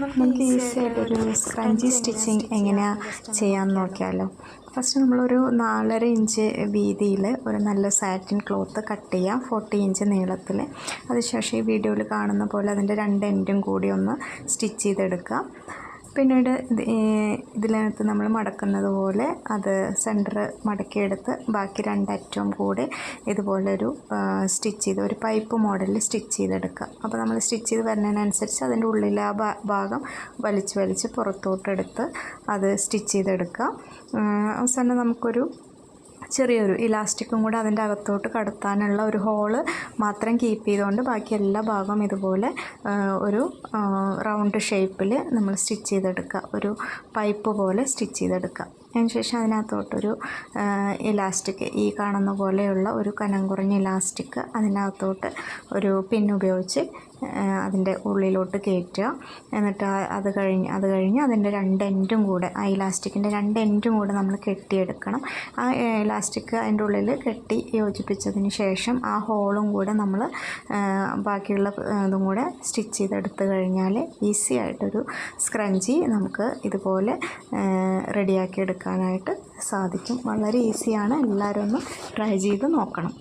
നമുക്ക് ഈസി ആയിട്ടൊരു scrunchie stitching എങ്ങനെയാണ് ചെയ്യാമെന്ന് നോക്കിയാലോ. ഫസ്റ്റ് നമ്മളൊരു 4.5 ഇഞ്ച് വീതിയിൽ ഒരു നല്ല സാറ്റിൻ ക്ലോത്ത് കട്ട് ചെയ്യാം, 40 ഇഞ്ച് നീളത്തിൽ. അതിനുശേഷം ഈ വീഡിയോയിൽ കാണുന്ന പോലെ അതിൻ്റെ 2 എൻഡും കൂടി ഒന്ന് സ്റ്റിച്ച് ചെയ്തെടുക്കുക. പിന്നീട് ഇതിനകത്ത് നമ്മൾ മടക്കുന്നത് പോലെ അത് സെൻറ്റർ മടക്കിയെടുത്ത് ബാക്കി 2 അറ്റവും കൂടി ഇതുപോലൊരു സ്റ്റിച്ച് ചെയ്ത് ഒരു പൈപ്പ് മോഡലിൽ സ്റ്റിച്ച് ചെയ്തെടുക്കുക. അപ്പോൾ നമ്മൾ സ്റ്റിച്ച് ചെയ്ത് വരുന്നതിനനുസരിച്ച് അതിൻ്റെ ഉള്ളിലെ ആ ഭാഗം വലിച്ച് പുറത്തോട്ടെടുത്ത് അത് സ്റ്റിച്ച് ചെയ്തെടുക്കുക. അവസാനം നമുക്കൊരു ചെറിയൊരു ഇലാസ്റ്റിക്കും കൂടെ അതിൻ്റെ അകത്തോട്ട് കടത്താനുള്ള ഒരു ഹോള് മാത്രം കീപ്പ് ചെയ്തുകൊണ്ട് ബാക്കി എല്ലാ ഭാഗവും ഇതുപോലെ ഒരു റൗണ്ട് ഷേപ്പിൽ നമ്മൾ സ്റ്റിച്ച് ചെയ്തെടുക്കുക, ഒരു പൈപ്പ് പോലെ സ്റ്റിച്ച് ചെയ്തെടുക്കുക. അതിനുശേഷം അതിനകത്തോട്ടൊരു ഇലാസ്റ്റിക്, ഈ കാണുന്ന പോലെയുള്ള ഒരു കനം കുറഞ്ഞ ഇലാസ്റ്റിക് അതിനകത്തോട്ട് ഒരു പിൻ ഉപയോഗിച്ച് അതിൻ്റെ ഉള്ളിലോട്ട് കയറ്റുക. എന്നിട്ട് അത് കഴിഞ്ഞ് അതിൻ്റെ 2 എൻഡും കൂടെ, ആ ഇലാസ്റ്റിക്കിൻ്റെ 2 എൻഡും കൂടെ നമ്മൾ കെട്ടിയെടുക്കണം. ആ ഇലാസ്റ്റിക് അതിൻ്റെ ഉള്ളിൽ കെട്ടി യോജിപ്പിച്ചതിന് ശേഷം ആ ഹോളും കൂടെ നമ്മൾ ബാക്കിയുള്ള ഇതും കൂടെ സ്റ്റിച്ച് ചെയ്തെടുത്ത് കഴിഞ്ഞാൽ ഈസി ആയിട്ടൊരു സ്ക്രഞ്ചി നമുക്ക് ഇതുപോലെ റെഡിയാക്കി എടുക്കാനായിട്ട് സാധിക്കും. വളരെ ഈസിയാണ്, എല്ലാവരും ഒന്ന് ട്രൈ ചെയ്ത് നോക്കണം.